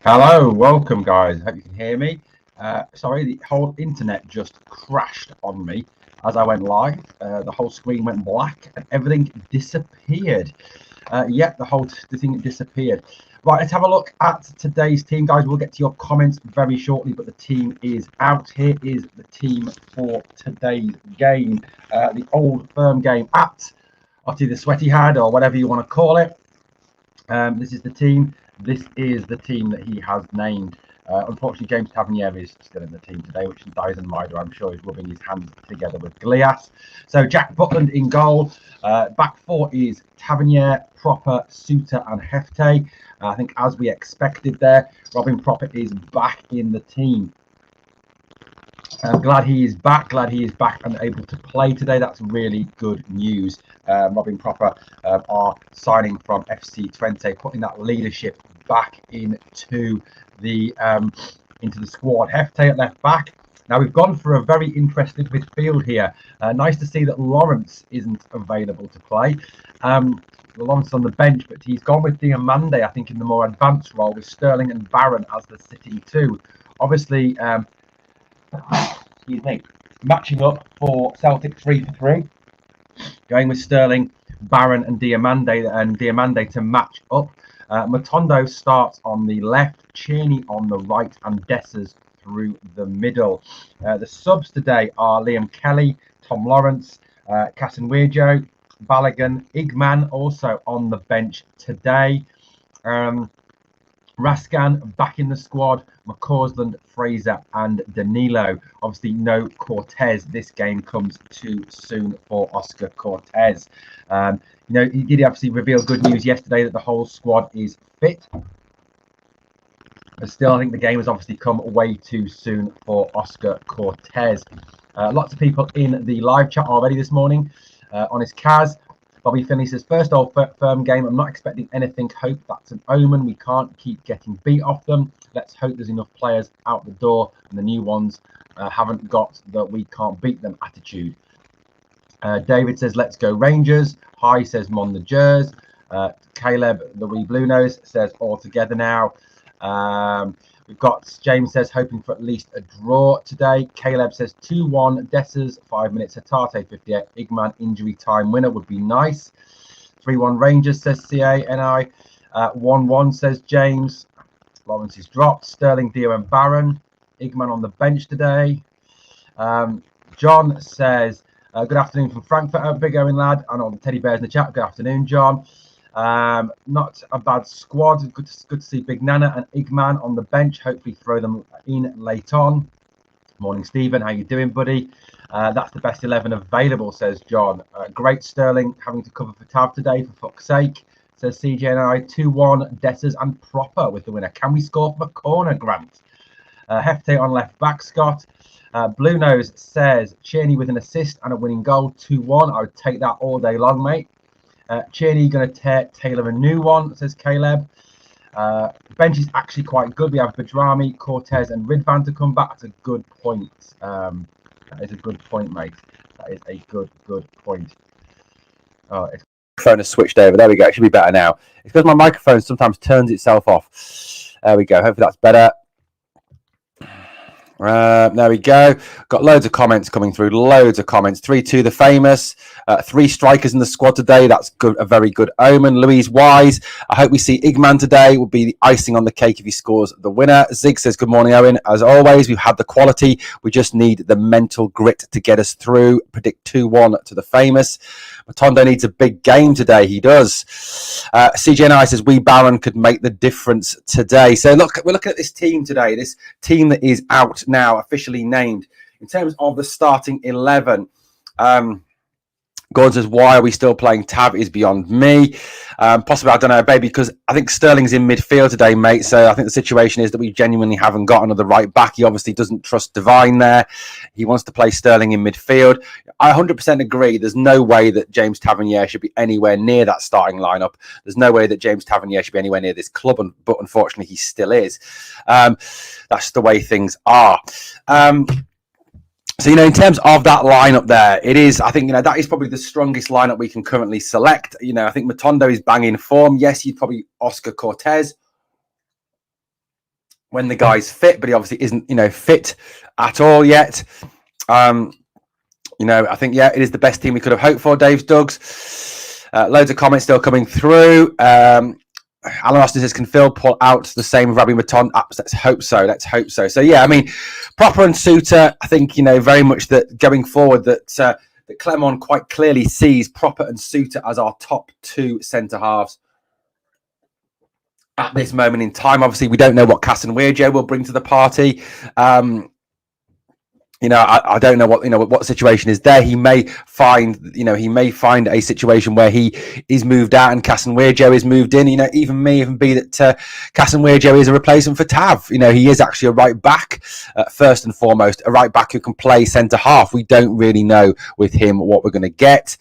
Hello, welcome guys. Hope you can hear me. Sorry, the whole internet just crashed on me as I went live. The whole screen went black and everything disappeared. The thing disappeared. Right, let's have a look at today's team, guys. We'll get to your comments very shortly, but the team is out. Here is the team for today's game. The old firm game at obviously the Sweaty Had, or whatever you want to call it. This is the team. This is the team that he has named. Unfortunately, James Tavernier is still in the team today, which is Dyson Mider. I'm sure he's rubbing his hands together with Glias. So Jack Butland in goal. Back four is Tavernier, Proper, Suter and Hefte. I think as we expected there, Robin Proper is back in the team. I'm glad he is back and able to play today. That's really good news. Robin Proper are signing from FC Twente, putting that leadership back into the squad. Hefte at left back. Now we've gone for a very interesting midfield here. Nice to see that Lawrence isn't available to play. Lawrence on the bench, but he's gone with Diamande, I think, in the more advanced role, with Sterling and Barron as the sitting two. Obviously, excuse me, matching up for Celtic 3-for-3, going with Sterling, Barron and Diamande to match up. Matondo starts on the left, Cheney on the right, and Dessers through the middle. The subs today are Liam Kelly, Tom Lawrence, Casanwejo, Balogun, Igman also on the bench today. Raskan back in the squad, McCausland, Fraser and Danilo. Obviously no Cortez. This game comes too soon for Oscar Cortez. He did obviously reveal good news yesterday that the whole squad is fit. But still, I think the game has obviously come way too soon for Oscar Cortez. Lots of people in the live chat already this morning. Honest Kaz. Bobby Finley says, first old firm game. I'm not expecting anything. Hope that's an omen. We can't keep getting beat off them. Let's hope there's enough players out the door and the new ones haven't got the we can't beat them attitude. David says, let's go Rangers. Hi says Mon the Jers. Caleb, the wee blue nose, says all together now. We've got James says, hoping for at least a draw today. Caleb says 2-1, Dessers, 5 minutes, Hatate 58, Igman injury time winner would be nice. 3-1 Rangers, says CANI. 1-1, says James. Lawrence is dropped. Sterling, Dio and Barron. Igman on the bench today. John says, good afternoon from Frankfurt, Big Owen lad, and all the teddy bears in the chat. Good afternoon, John. Not a bad squad. Good to see Big Nana and Igman on the bench. Hopefully throw them in late on. Morning, Stephen. How you doing, buddy? That's the best 11 available, says John. Great Sterling having to cover for Tav today, for fuck's sake, says CJ and I. 2-1 Dessers and Proper with the winner. Can we score from a corner, Grant? Hefte on left back, Scott. Blue Nose says Cheney with an assist and a winning goal. 2-1. I would take that all day long, mate. Cheney going to tailor a new one, says Caleb. Bench is actually quite good. We have Badrami, Cortez and Ridvan to come back. That's a good point. That is a good point, mate. That is a good point. Oh, it's phone has switched over. There we go. It should be better now. It's because my microphone sometimes turns itself off. There we go. Hopefully that's better. There we go. Got loads of comments coming through. Loads of comments. 3-2 the famous. 3 strikers in the squad today. That's good. A very good omen. Louise Wise. I hope we see Igman today. Will be the icing on the cake if he scores the winner. Zig says, good morning, Owen. As always, we've had the quality. We just need the mental grit to get us through. Predict 2-1 to the famous. Matondo needs a big game today. He does. CJNI says, we Baron could make the difference today. So look, we're looking at this team today. This team that is out now, officially named. In terms of the starting 11, Gordon says, why are we still playing Tav is beyond me. Possibly, I don't know, baby, because I think Sterling's in midfield today, mate. So I think the situation is that we genuinely haven't got another right back. He obviously doesn't trust Divine there. He wants to play Sterling in midfield. I 100% agree. There's no way that James Tavernier should be anywhere near that starting lineup. There's no way that James Tavernier should be anywhere near this club, but unfortunately, he still is. That's the way things are. So, in terms of that lineup there, it is, I think, that is probably the strongest lineup we can currently select. I think Matondo is banging form. Yes, you'd probably Oscar Cortez. when the guy's fit, but he obviously isn't, fit at all yet. I think, it is the best team we could have hoped for, Dave's Dugs. Loads of comments still coming through. Alan Austin says, can Phil pull out the same with Rabbi Maton? Let's hope so. So, yeah, I mean, Proper and Suter, I think, very much that going forward that Clement quite clearly sees Proper and Suter as our top two centre-halves at this moment in time. Obviously, we don't know what Casanwejo will bring to the party. I don't know what situation is there. He may find a situation where he is moved out and Casanwejo is moved in. Even be that Casanwejo is a replacement for Tav. He is actually a right back, first and foremost, a right back who can play centre half. We don't really know with him what we're going to get.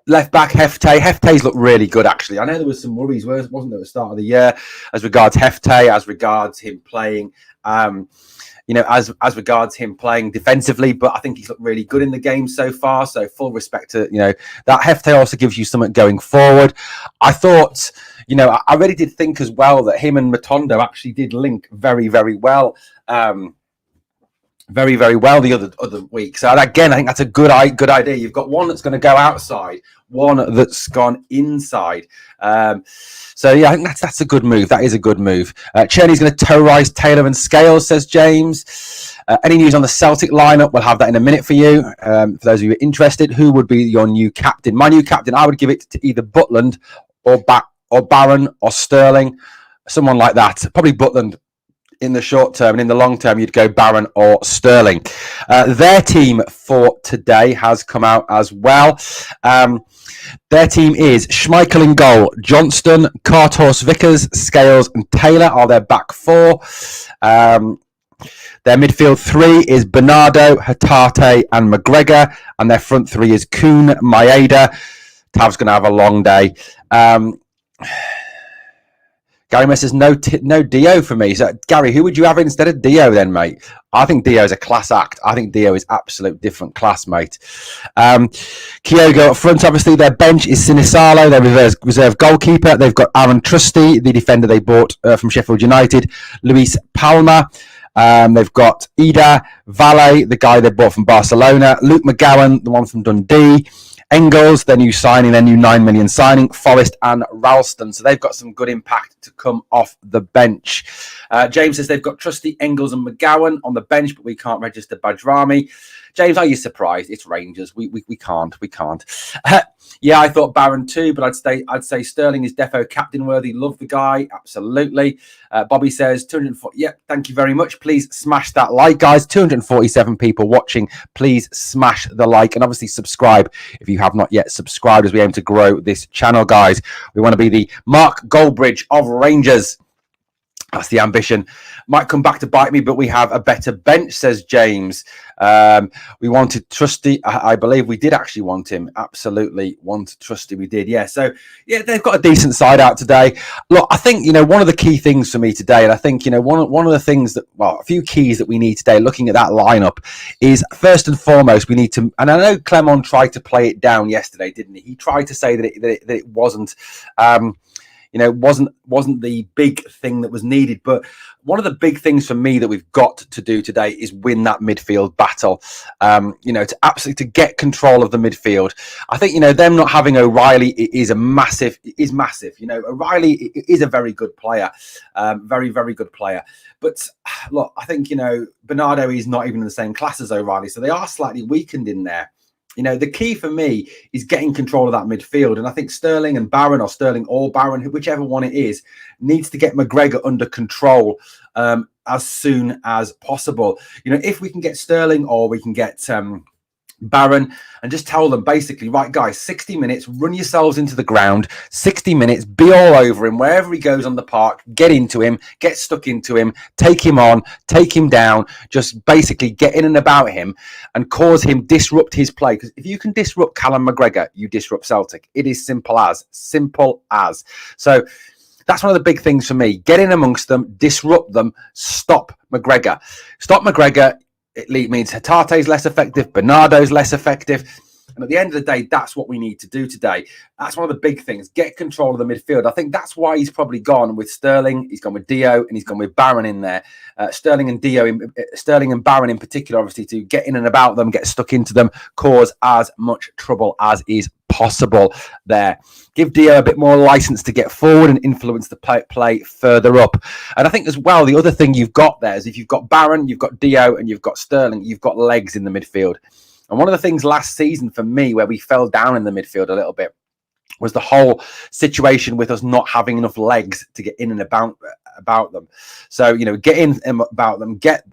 Left back Hefte. Hefte's looked really good, actually. I know there was some worries, wasn't there, at the start of the year, as regards Hefte, as regards him playing. As regards him playing defensively, but I think he's looked really good in the game so far. So full respect to, that Hefte also gives you something going forward. I thought, I really did think as well that him and Matondo actually did link very, very well. Very, very well the other week. So again, I think that's a good idea. You've got one that's going to go outside, one that's gone inside. So yeah, I think that's a good move. That is a good move. Cherney's going to toe rise Taylor and Scales, says James. Any news on the Celtic lineup? We'll have that in a minute for you. For those of you interested, who would be your new captain? My new captain, I would give it to either Butland or Barron or Sterling, someone like that. Probably Butland in the short term, and in the long term, you'd go Barron or Sterling. Their team for today has come out as well. Their team is Schmeichel in goal, Johnston, Carthorse, Vickers, Scales and Taylor are their back four. Their midfield three is Bernardo, Hatate and McGregor, and their front three is Kuhn, Maeda. Tav's going to have a long day. Gary Mess says, no Dio for me. So, Gary, who would you have instead of Dio then, mate? I think Dio is a class act. I think Dio is absolute different class, mate. Kyogo up front, obviously, their bench is Sinisalo, their reserve goalkeeper. They've got Aaron Trusty, the defender they bought from Sheffield United. Luis Palma. They've got Ida, Valle, the guy they bought from Barcelona. Luke McGowan, the one from Dundee. Engels, their new signing, their new 9 million signing, Forrest and Ralston. So they've got some good impact to come off the bench. James says they've got Trusty, Engels and McGowan on the bench, but we can't register Bajrami. James, are you surprised? It's Rangers. We can't. Yeah, I thought Barron too, but I'd say Sterling is defo captain worthy. Love the guy, absolutely. Bobby says 240. Yep, thank you very much. Please smash that like, guys. 247 people watching. Please smash the like and obviously subscribe if you have not yet subscribed, as we aim to grow this channel, guys. We want to be the Mark Goldbridge of Rangers. That's the ambition. Might come back to bite me, but we have a better bench, says James. We wanted Trusty. I believe we did actually want him. Absolutely want Trusty. We did. Yeah. So, yeah, they've got a decent side out today. Look, I think, one of the key things for me today, and I think, one of the things that, a few keys that we need today, looking at that lineup, is first and foremost, we need to, and I know Clement tried to play it down yesterday, didn't he? He tried to say that it wasn't, wasn't the big thing that was needed. But one of the big things for me that we've got to do today is win that midfield battle, to get control of the midfield. I think, them not having O'Reilly is massive. O'Reilly is a very good player, very, very good player. But look, I think, Bernardo is not even in the same class as O'Reilly. So they are slightly weakened in there. The key for me is getting control of that midfield. And I think Sterling and Barron, or Sterling or Barron, whichever one it is, needs to get McGregor under control as soon as possible. If we can get Sterling or we can get Barron and just tell them basically, right, guys, 60 minutes, run yourselves into the ground, 60 minutes, be all over him, wherever he goes on the park, get into him, get stuck into him, take him on, take him down, just basically get in and about him and cause him, disrupt his play. Because if you can disrupt Callum McGregor, you disrupt Celtic. It is simple as. So that's one of the big things for me. Get in amongst them, disrupt them, stop McGregor. It means Hatate's less effective, Bernardo's less effective. And at the end of the day, that's what we need to do today. That's one of the big things. Get control of the midfield. I think that's why he's probably gone with Sterling. He's gone with Dio, and he's gone with Barron in there. Sterling and Barron in particular, obviously, to get in and about them, get stuck into them, cause as much trouble as is possible there. Give Dio a bit more license to get forward and influence the play further up. And I think as well, the other thing you've got there is if you've got Barron, you've got Dio, and you've got Sterling, you've got legs in the midfield. And one of the things last season for me where we fell down in the midfield a little bit was the whole situation with us not having enough legs to get in and about them. So, get in and about them, get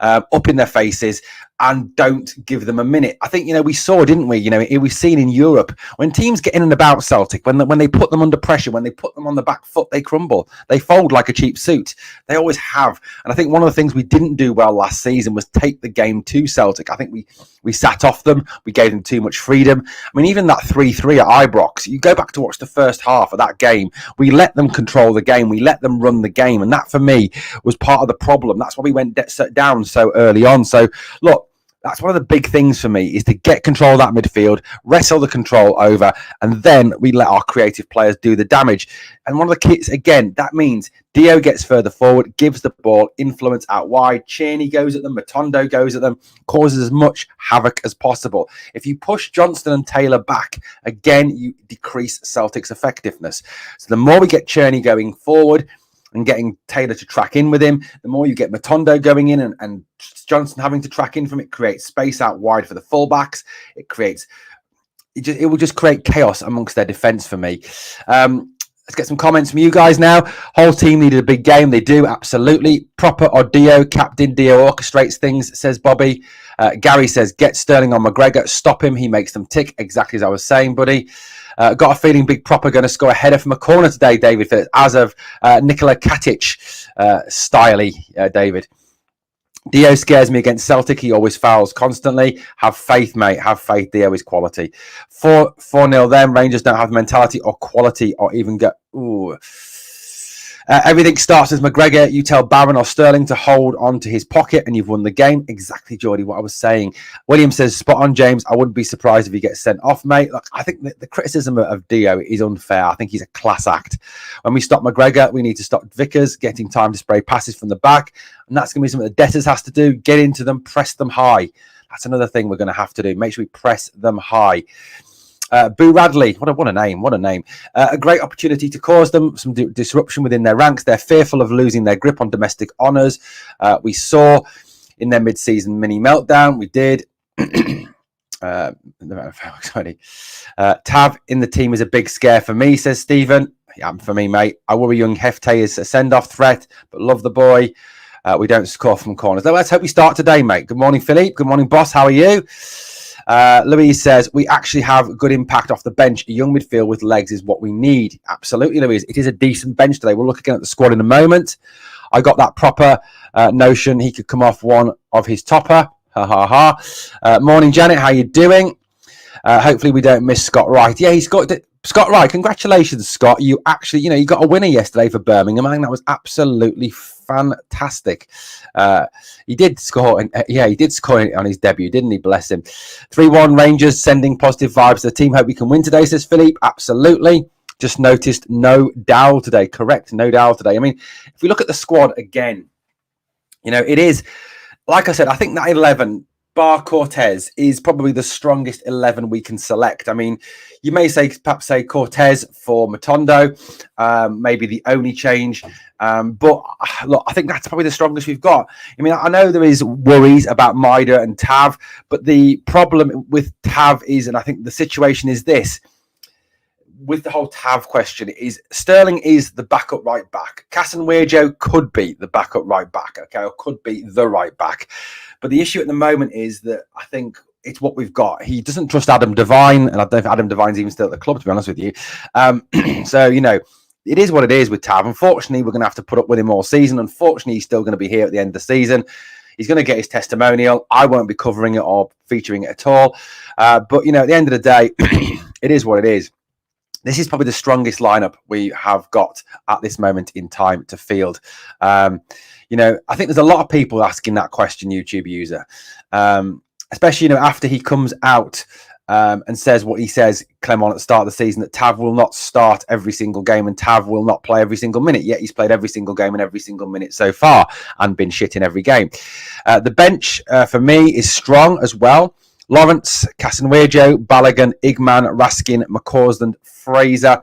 up in their faces, and don't give them a minute. I think, we saw, didn't we? We've seen in Europe, when teams get in and about Celtic, when they put them under pressure, when they put them on the back foot, they crumble. They fold like a cheap suit. They always have. And I think one of the things we didn't do well last season was take the game to Celtic. I think we sat off them. We gave them too much freedom. I mean, even that 3-3 at Ibrox, you go back to watch the first half of that game, we let them control the game. We let them run the game. And that, for me, was part of the problem. That's why we went down so early on. So, look, that's one of the big things for me, is to get control of that midfield, wrestle the control over, and then we let our creative players do the damage. And one of the keys, again, that means Dio gets further forward, gives the ball influence out wide, Cheney goes at them, Matondo goes at them, causes as much havoc as possible. If you push Johnston and Taylor back, again, you decrease Celtic's effectiveness. So the more we get Cheney going forward and getting Taylor to track in with him, the more you get Matondo going in and Johnson having to track in from it, creates space out wide for the fullbacks. It will just create chaos amongst their defence for me. Let's get some comments from you guys now. Whole team needed a big game. They do, absolutely. Proper or Dio, captain Dio orchestrates things, says Bobby. Gary says, get Sterling on McGregor. Stop him. He makes them tick. Exactly as I was saying, buddy. Got a feeling Big Proper going to score a header from a corner today, David, as of Nikola Katic styley, David. Dio scares me against Celtic. He always fouls constantly. Have faith, mate. Have faith. Dio is quality. 4-0 then. Rangers don't have mentality or quality or even get... Ooh. Everything starts with McGregor. You tell Barron or Sterling to hold on to his pocket and you've won the game. Exactly, Geordie, what I was saying. William says, spot on, James. I wouldn't be surprised if he gets sent off, mate. Look, I think the criticism of Dio is unfair. I think he's a class act. When we stop McGregor, we need to stop Vickers getting time to spray passes from the back. And that's going to be something the Debtors has to do. Get into them, press them high. That's another thing we're going to have to do. Make sure we press them high. Boo Radley, what a name, what a name. A great opportunity to cause them some disruption within their ranks. They're fearful of losing their grip on domestic honours. We saw in their mid-season mini meltdown, we did. Tav in the team is a big scare for me, says Stephen. Yeah, for me, mate. I worry young Hefte is a send-off threat, but love the boy. We don't score from corners. Let's hope we start today, mate. Good morning, Philippe. Good morning, boss. How are you? Louise says, we actually have good impact off the bench. A young midfield with legs is what we need. Absolutely, Louise. It is a decent bench today. We'll look again at the squad in a moment. I got that proper notion he could come off one of his topper. Ha, ha, ha. Morning, Janet. How you doing? Hopefully we don't miss Scott Wright. Yeah, he's got... Scott Wright, congratulations, Scott. You actually, you got a winner yesterday for Birmingham. I think that was absolutely fantastic. He did score, he did score on his debut, didn't he? Bless him. 3-1 Rangers sending positive vibes to the team. Hope we can win today, says Philippe. Absolutely. Just noticed no Dowell today. Correct, no Dowell today. I mean, if we look at the squad again, it is, like I said, I think that 11... bar Cortez is probably the strongest 11 we can select. I mean, you may perhaps say Cortez for Matondo, maybe the only change. But look, I think that's probably the strongest we've got. I mean, I know there is worries about Maida and Tav, but the problem with Tav is, and I think the situation is this, with the whole Tav question, is Sterling is the backup right back. Casanwejo could be the backup right back, okay, or could be the right back. But the issue at the moment is that I think it's what we've got. He doesn't trust Adam Devine, and I don't know if Adam Devine's even still at the club, to be honest with you. So, it is what it is with Tav. Unfortunately, we're going to have to put up with him all season. Unfortunately, he's still going to be here at the end of the season. He's going to get his testimonial. I won't be covering it or featuring it at all. But, at the end of the day, it is what it is. This is probably the strongest lineup we have got at this moment in time to field. I think there's a lot of people asking that question, YouTube user. especially, after he comes out and says what he says, Clement, at the start of the season, that Tav will not start every single game and Tav will not play every single minute. Yet he's played every single game and every single minute so far and been shit in every game. The bench for me is strong as well. Lawrence, Casanwejo, Balogun, Igman, Raskin, McCausland, Fraser,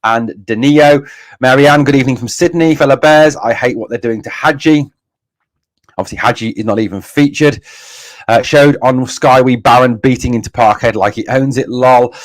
and Danilo. Marianne, good evening from Sydney, fellow Bears. I hate what they're doing to Hadji. Obviously, Hadji is not even featured. Showed on Sky Wee Baron beating into Parkhead like he owns it, lol.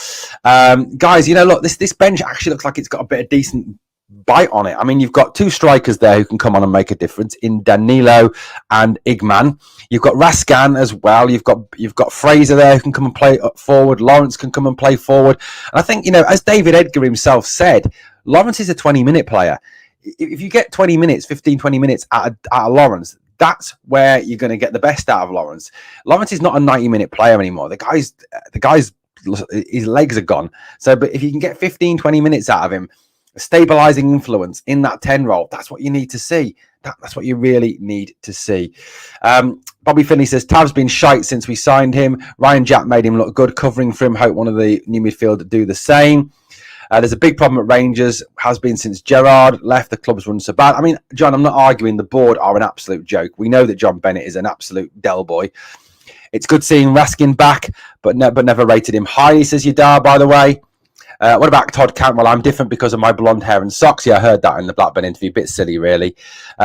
Guys, look, this bench actually looks like it's got a bit of decent bite on it. I mean, you've got two strikers there who can come on and make a difference in Danilo and Igman. You've got Raskan as well. You've got Fraser there who can come and play up forward. Lawrence can come and play forward. And I think, as David Edgar himself said, Lawrence is a 20-minute player. If you get 20 minutes, 15, 20 minutes out of Lawrence, that's where you're going to get the best out of Lawrence. Lawrence is not a 90-minute player anymore. The guy's his legs are gone. So, but if you can get 15, 20 minutes out of him, a stabilizing influence in that 10 role, that's what you need to see. That's what you really need to see. Bobby Finney says, Tav's been shite since we signed him. Ryan Jack made him look good, covering for him. Hope one of the new midfield do the same. There's a big problem at Rangers, has been since Gerrard left. The club's run so bad. I mean, John, I'm not arguing the board are an absolute joke. We know that John Bennett is an absolute Del boy. It's good seeing Raskin back, but never rated him highly, says Yadar, by the way. What about Todd Cantwell? I'm different because of my blonde hair and socks. Yeah, I heard that in the Blackburn interview. Bit silly, really.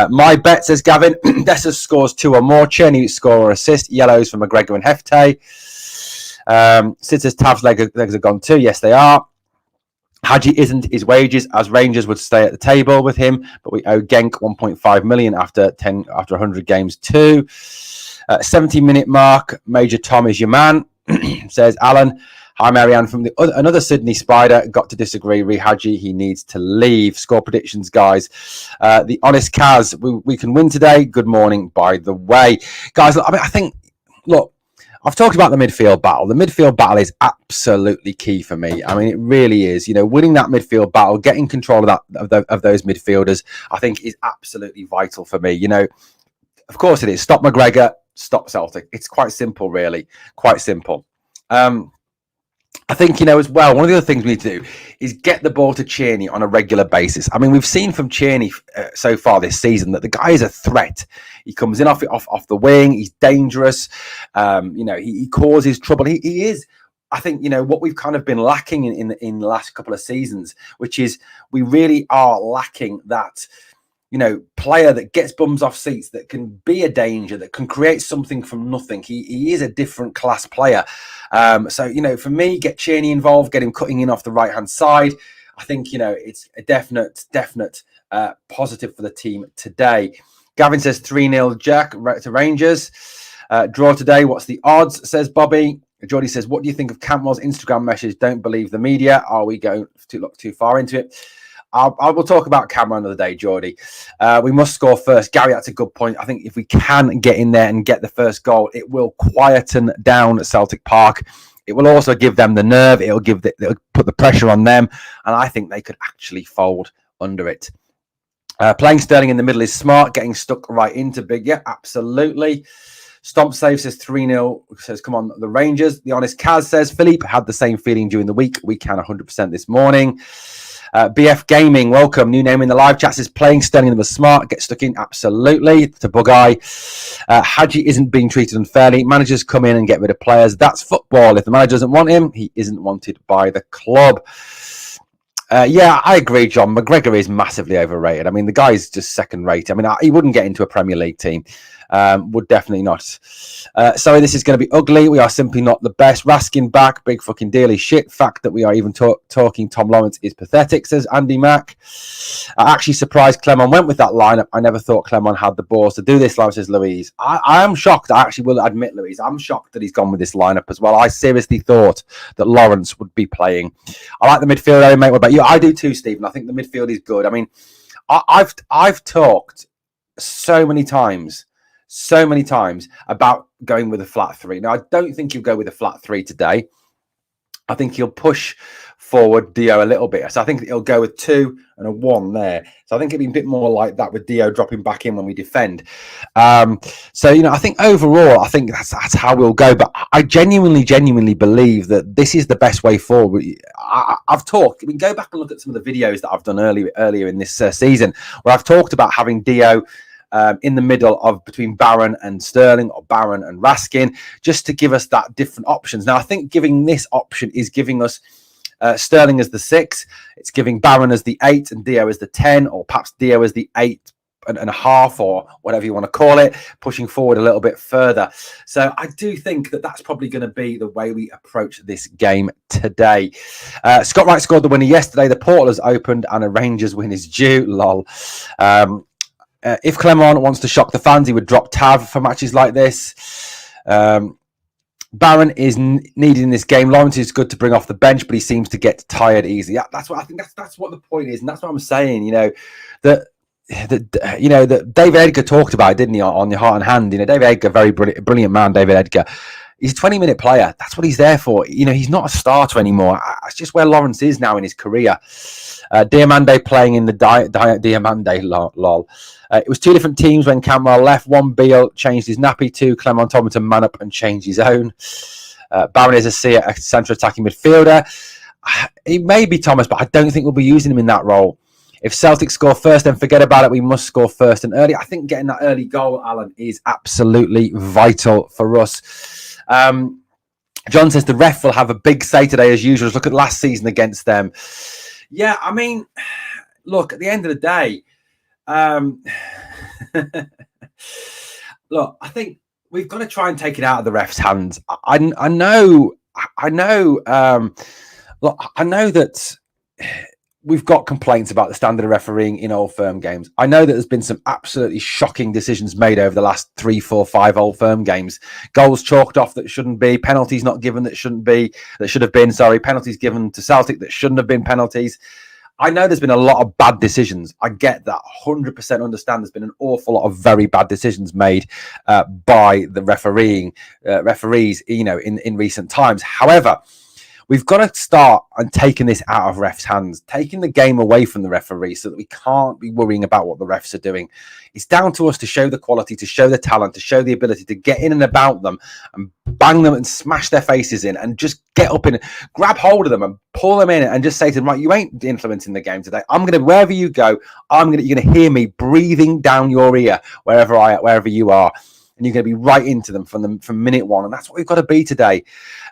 My bet, says Gavin. Dessers scores 2 or more. Cheney score or assist. Yellows for McGregor and Hefte. Sid says Tav's legs are gone too. Yes, they are. Hadji isn't his wages, as Rangers would stay at the table with him, but we owe Genk 1.5 million after 100 games too. 70-minute mark. Major Tom is your man, says Alan. Hi, Marianne from another Sydney Spider. Got to disagree. Hadji, he needs to leave. Score predictions, guys. The honest Kaz, we can win today. Good morning, by the way, guys. I think, look, I've talked about the midfield battle. The midfield battle is absolutely key for me. I mean, it really is. Winning that midfield battle, getting control of those midfielders, I think is absolutely vital for me. Of course it is. Stop McGregor, stop Celtic. It's quite simple, really. Quite simple. I think, as well, one of the other things we need to do is get the ball to Cheney on a regular basis. I mean, we've seen from Cheney so far this season that the guy is a threat. He comes in off the wing. He's dangerous. He causes trouble. He is, I think, what we've kind of been lacking in the last couple of seasons, which is we really are lacking that, player that gets bums off seats, that can be a danger, that can create something from nothing. He is a different class player. So, for me, get Cheney involved, get him cutting in off the right-hand side. I think, it's a definite positive for the team today. Gavin says 3-0 Jack to Rangers. Draw today. What's the odds, says Bobby. Geordie says, what do you think of Cantwell's Instagram message? Don't believe the media. Are we going to look too far into it? I will talk about Cameron another day, Geordie. We must score first. Gary, that's a good point. I think if we can get in there and get the first goal, it will quieten down Celtic Park. It will also give them the nerve. It'll put the pressure on them, and I think they could actually fold under it. Playing Sterling in the middle is smart. Getting stuck right into big, yeah, absolutely. Stomp Save says 3-0. Says, come on, the Rangers. The honest Kaz says, Philippe had the same feeling during the week. We can 100% this morning. BF Gaming, welcome. New name in the live chat says playing Sterling was smart. Get stuck in, absolutely. To Bug-Eye. Hadji isn't being treated unfairly. Managers come in and get rid of players. That's football. If the manager doesn't want him, he isn't wanted by the club. Yeah, I agree, John. McGregor is massively overrated. I mean, the guy's just second rate. I mean, he wouldn't get into a Premier League team. Would definitely not. Sorry, this is going to be ugly. We are simply not the best. Raskin back, big fucking deal. Shit. Fact that we are even talking Tom Lawrence is pathetic, says Andy Mack. Actually surprised Clement went with that lineup. I never thought Clement had the balls to do this, says Louise. I am shocked. I actually will admit, Louise, I'm shocked that he's gone with this lineup as well. I seriously thought that Lawrence would be playing. I like the midfield area, mate. What about you? I do too, Stephen. I think the midfield is good. I mean, I've talked so many times about going with a flat three. Now, I don't think you'll go with a flat three today. I think he'll push forward Dio a little bit. So I think he'll go with 2 and a 1 there. So I think it'll be a bit more like that with Dio dropping back in when we defend. So, I think overall, I think that's how we'll go. But I genuinely believe that this is the best way forward. I've talked, we can go back and look at some of the videos that I've done earlier in this season, where I've talked about having Dio in the middle of between Barron and Sterling, or Barron and Raskin, just to give us that different options. Now, I think giving this option is giving us Sterling as the 6, it's giving Barron as the 8 and Dio as the 10, or perhaps Dio as the 8 and a half, or whatever you want to call it, pushing forward a little bit further. So I do think that that's probably going to be the way we approach this game today. Scott Wright scored the winner yesterday. The portal has opened and a Rangers win is due. Lol. If Clement wants to shock the fans, he would drop Tav for matches like this. Barron is needed in this game. Lawrence is good to bring off the bench, but he seems to get tired easily. That's what I think. That's what the point is, and that's what I'm saying. That David Edgar talked about it, didn't he, on Your Heart and Hand? David Edgar, very brilliant man. David Edgar. He's a 20-minute player. That's what he's there for. He's not a starter anymore. That's just where Lawrence is now in his career. Diamande playing in the Diamande, lol. It was 2 different teams when Camwell left. 1, Beale changed his nappy. 2, Clement told him to man up and change his own. Barron is a central attacking midfielder. He may be Thomas, but I don't think we'll be using him in that role. If Celtic score first, then forget about it. We must score first and early. I think getting that early goal, Alan, is absolutely vital for us. John says the ref will have a big say today as usual. Look at last season against them. Yeah, I mean, look, at the end of the day, look, I think we've got to try and take it out of the ref's hands. I know that we've got complaints about the standard of refereeing in Old Firm games. I know that there's been some absolutely shocking decisions made over the last 3, 4, 5 Old Firm games. Goals chalked off that shouldn't be, penalties not given that should have been, penalties given to Celtic that shouldn't have been penalties. I know there's been a lot of bad decisions. I get that. 100% understand there's been an awful lot of very bad decisions made by the referees, in recent times. However, we've got to start and taking this out of refs' hands, taking the game away from the referee so that we can't be worrying about what the refs are doing. It's down to us to show the quality, to show the talent, to show the ability to get in and about them and bang them and smash their faces in and just get up and grab hold of them and pull them in and just say to them, right, you ain't influencing the game today. I'm going to, wherever you go, you're going to hear me breathing down your ear wherever you are. And you're going to be right into them from minute one. And that's what we've got to be today.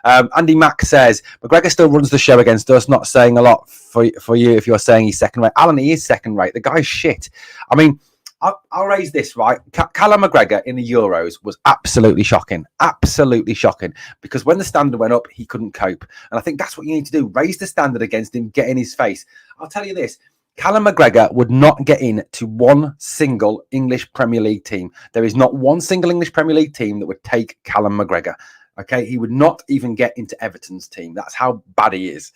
Andy Mack says, McGregor still runs the show against us, not saying a lot for you if you're saying he's second rate. Alan, he is second rate. The guy's shit. I mean, I'll raise this, right? Callum McGregor in the Euros was absolutely shocking. Absolutely shocking. Because when the standard went up, he couldn't cope. And I think that's what you need to do. Raise the standard against him, get in his face. I'll tell you this. Callum McGregor would not get in to one single English Premier League team. There is not one single English Premier League team that would take Callum McGregor. Okay, he would not even get into Everton's team. That's how bad he is.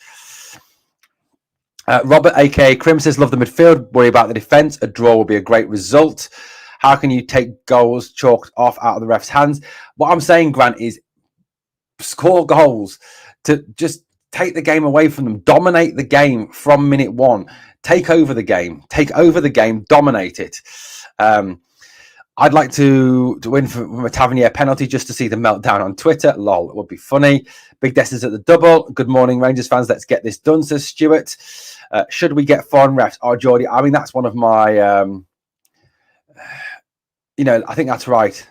Robert, aka Krim, says, love the midfield, worry about the defence. A draw will be a great result. How can you take goals chalked off out of the ref's hands? What I'm saying, Grant, is score goals to just take the game away from them. Dominate the game from minute one. Take over the game, dominate it. I'd like to win from a Tavernier penalty just to see the meltdown on Twitter. Lol, it would be funny. Big Desses at the double. Good morning, Rangers fans. Let's get this done, says Stuart. Should we get foreign refs? Oh, Geordie, I mean, that's one of my, I think that's right.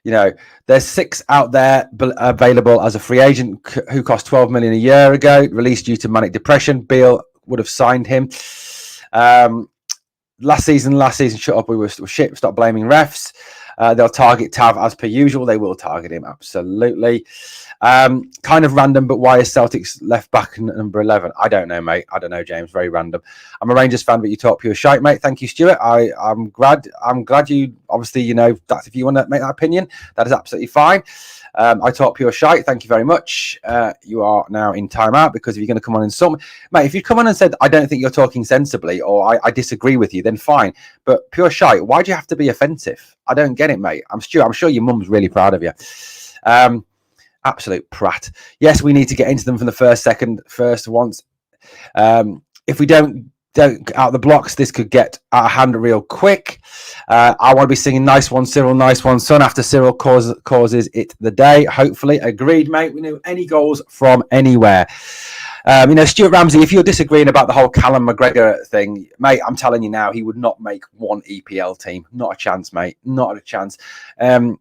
There's 6 out there available as a free agent who cost 12 million a year ago, released due to manic depression. Beale would have signed him. Last season, shut up, we were shit. Stop blaming refs. They'll target Tav as per usual. They will target him, absolutely. Kind of random, but why is Celtic's left back number 11? I don't know, mate. I don't know, James. Very random. I'm a Rangers fan, but you talk pure shite, mate. Thank you, Stuart. I'm glad you, obviously, that's if you want to make that opinion, that is absolutely fine. I talk pure shite. Thank you very much. You are now in timeout because if you're going to come on and mate, if you come on and said, I don't think you're talking sensibly or I disagree with you, then fine. But pure shite, why do you have to be offensive? I don't get it, mate. I'm sure your mum's really proud of you. Absolute prat. Yes, we need to get into them from the first once. If we don't out the blocks, this could get out of hand real quick. I want to be singing "Nice One, Cyril, Nice One, Son" after Cyril causes it the day. Hopefully, agreed, mate. We know any goals from anywhere. Stuart Ramsey, if you're disagreeing about the whole Callum McGregor thing, mate, I'm telling you now, he would not make one EPL team. Not a chance, mate. Not a chance. And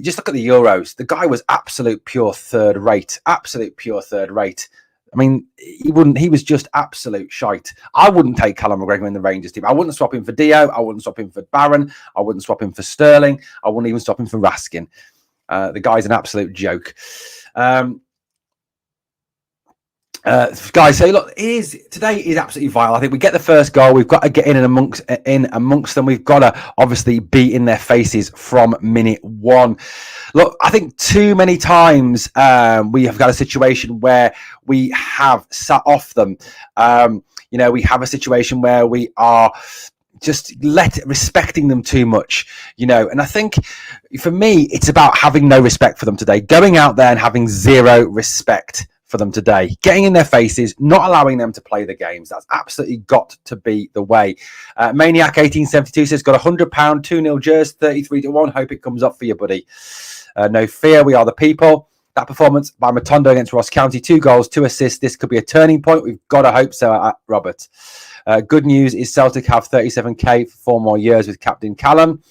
just look at the Euros. The guy was absolute pure third rate. Absolute pure third rate. I mean, he was just absolute shite. I wouldn't take Callum McGregor in the Rangers team. I wouldn't swap him for Dio. I wouldn't swap him for Barron. I wouldn't swap him for Sterling. I wouldn't even swap him for Raskin. The guy's an absolute joke. Guys, so look, today is absolutely vital. I think we get the first goal. We've got to get in amongst them. We've got to obviously be in their faces from minute one. Look, I think too many times we have got a situation where we have sat off them. We have a situation where we are just respecting them too much, and I think for me, it's about having no respect for them today, going out there and having zero respect for them today, getting in their faces, not allowing them to play the games. That's absolutely got to be the way. Maniac 1872 says, got £100, 2-0 Jers, 33-1. Hope it comes up for you, buddy. No fear, we are the people. That performance by Matondo against Ross County, 2 goals, 2 assists. This could be a turning point. We've got to hope so, Robert. Good news is Celtic have 37k for 4 more years with Captain Callum.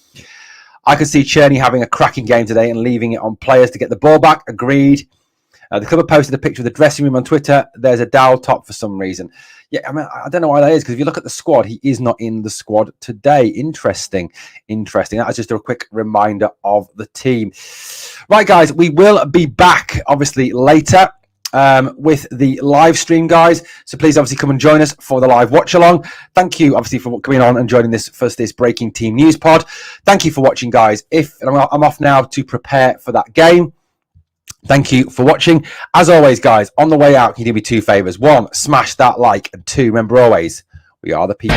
I could see Cherney having a cracking game today and leaving it on players to get the ball back. Agreed. The club have posted a picture of the dressing room on Twitter. There's a Dowell top for some reason. Yeah, I mean, I don't know why that is, because if you look at the squad, he is not in the squad today. Interesting. That was just a quick reminder of the team. Right, guys, we will be back, obviously, later with the live stream, guys. So please, obviously, come and join us for the live watch-along. Thank you, obviously, for coming on and joining this Breaking Team News pod. Thank you for watching, guys. I'm off now to prepare for that game. Thank you for watching. As always, guys, on the way out, can you do me 2 favors? 1, smash that like, and 2, remember always, we are the people.